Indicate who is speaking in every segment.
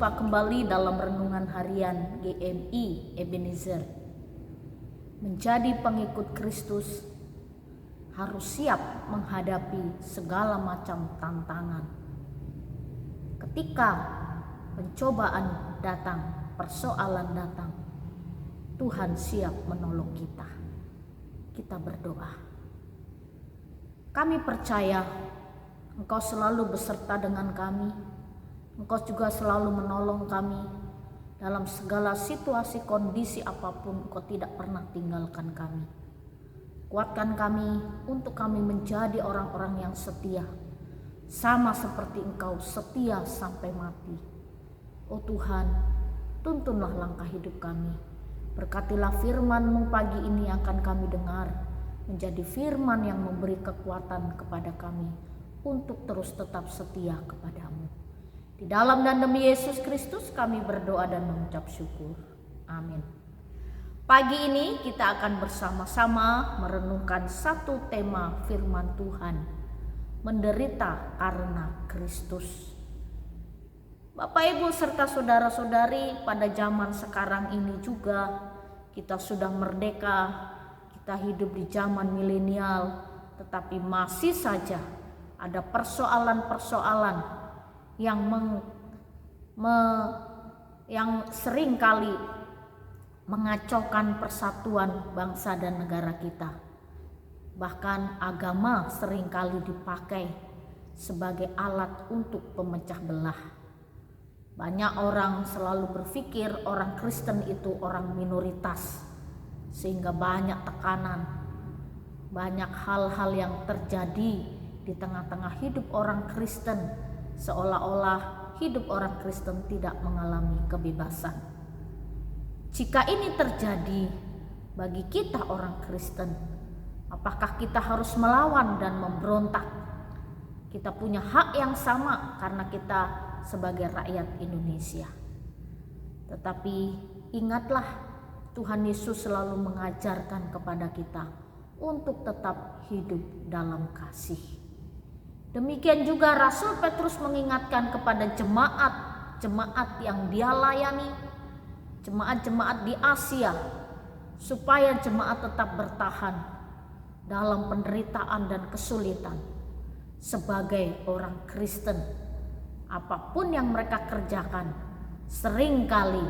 Speaker 1: berjumpa kembali dalam renungan harian GMI Ebenezer. Menjadi pengikut Kristus harus siap menghadapi segala macam tantangan. Ketika pencobaan datang, persoalan datang, Tuhan siap menolong kita. Kita berdoa. Kami percaya Engkau selalu beserta dengan kami. Engkau juga selalu menolong kami dalam segala situasi kondisi apapun. Engkau tidak pernah tinggalkan kami. Kuatkan kami untuk kami menjadi orang-orang yang setia, sama seperti Engkau setia sampai mati. Oh Tuhan, tuntunlah langkah hidup kami. Berkatilah firman-Mu pagi ini yang akan kami dengar, menjadi firman yang memberi kekuatan kepada kami untuk terus tetap setia kepadamu. Di dalam dan demi Yesus Kristus kami berdoa dan mengucap syukur. Amin. Pagi ini kita akan bersama-sama merenungkan satu tema firman Tuhan, menderita karena Kristus. Bapak Ibu serta saudara-saudari, pada zaman sekarang ini juga kita sudah merdeka, kita hidup di zaman milenial, tetapi masih saja ada persoalan-persoalan yang sering kali mengacaukan persatuan bangsa dan negara kita. Bahkan agama sering kali dipakai sebagai alat untuk pemecah belah. Banyak orang selalu berpikir orang Kristen itu orang minoritas, sehingga banyak tekanan, banyak hal-hal yang terjadi di tengah-tengah hidup orang Kristen, seolah-olah hidup orang Kristen tidak mengalami kebebasan. Jika ini terjadi bagi kita orang Kristen, apakah kita harus melawan dan memberontak? Kita punya hak yang sama karena kita sebagai rakyat Indonesia. Tetapi ingatlah, Tuhan Yesus selalu mengajarkan kepada kita untuk tetap hidup dalam kasih. Demikian juga Rasul Petrus mengingatkan kepada jemaat yang dia layani, jemaat-jemaat di Asia, supaya jemaat tetap bertahan dalam penderitaan dan kesulitan. Sebagai orang Kristen, apapun yang mereka kerjakan, seringkali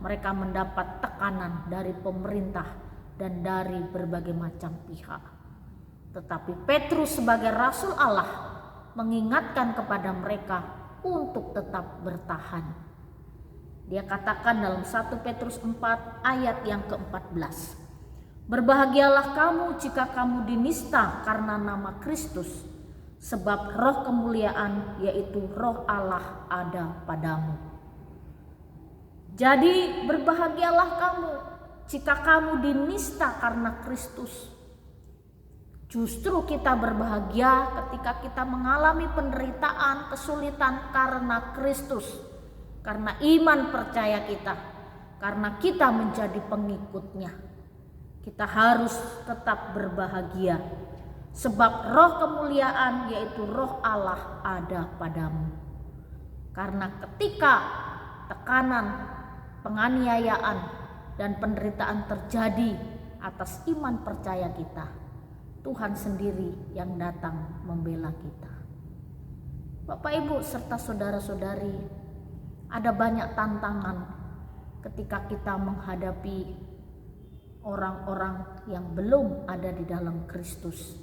Speaker 1: mereka mendapat tekanan dari pemerintah dan dari berbagai macam pihak. Tetapi Petrus sebagai Rasul Allah mengingatkan kepada mereka untuk tetap bertahan. Dia katakan dalam 1 Petrus 4 ayat yang ke-14. Berbahagialah kamu jika kamu dinista karena nama Kristus, sebab roh kemuliaan yaitu roh Allah ada padamu. Jadi berbahagialah kamu jika kamu dinista karena Kristus. Justru kita berbahagia ketika kita mengalami penderitaan, kesulitan karena Kristus, karena iman percaya kita, karena kita menjadi pengikutnya. Kita harus tetap berbahagia, sebab roh kemuliaan yaitu roh Allah ada padamu. Karena ketika tekanan, penganiayaan, dan penderitaan terjadi atas iman percaya kita, Tuhan sendiri yang datang membela kita. Bapak Ibu serta saudara-saudari, ada banyak tantangan ketika kita menghadapi orang-orang yang belum ada di dalam Kristus.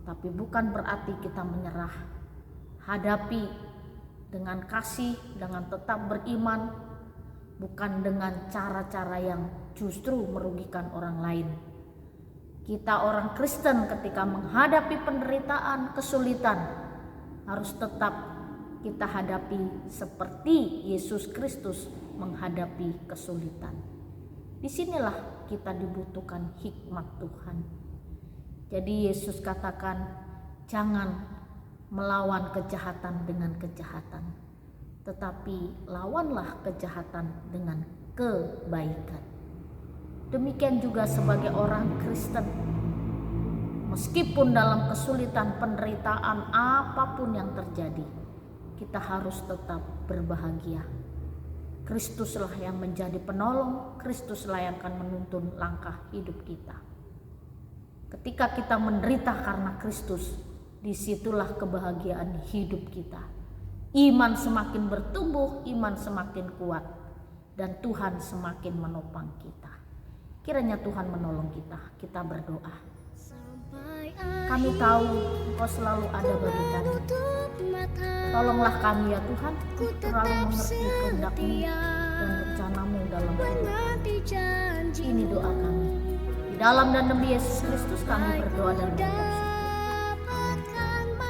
Speaker 1: Tapi bukan berarti kita menyerah. Hadapi dengan kasih, dengan tetap beriman, bukan dengan cara-cara yang justru merugikan orang lain. Kita orang Kristen ketika menghadapi penderitaan, kesulitan, harus tetap kita hadapi seperti Yesus Kristus menghadapi kesulitan. Disinilah kita dibutuhkan hikmat Tuhan. Jadi Yesus katakan, jangan melawan kejahatan dengan kejahatan, tetapi lawanlah kejahatan dengan kebaikan. Demikian juga sebagai orang Kristen, meskipun dalam kesulitan, penderitaan, apapun yang terjadi, kita harus tetap berbahagia. Kristuslah yang menjadi penolong, Kristuslah yang akan menuntun langkah hidup kita. Ketika kita menderita karena Kristus, disitulah kebahagiaan hidup kita. Iman semakin bertumbuh, iman semakin kuat, dan Tuhan semakin menopang kita. Kiranya Tuhan menolong kita. Kita berdoa. Kami tahu Engkau selalu ada bagi kami. Tolonglah kami ya Tuhan, terlalu mengerti kehendak-Mu dan rencana-Mu dalam hidup kami. Ini doa kami. Di dalam dan demi Yesus Kristus kami berdoa dan mengucap syukur.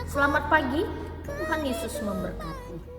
Speaker 1: Selamat pagi, Tuhan Yesus memberkati.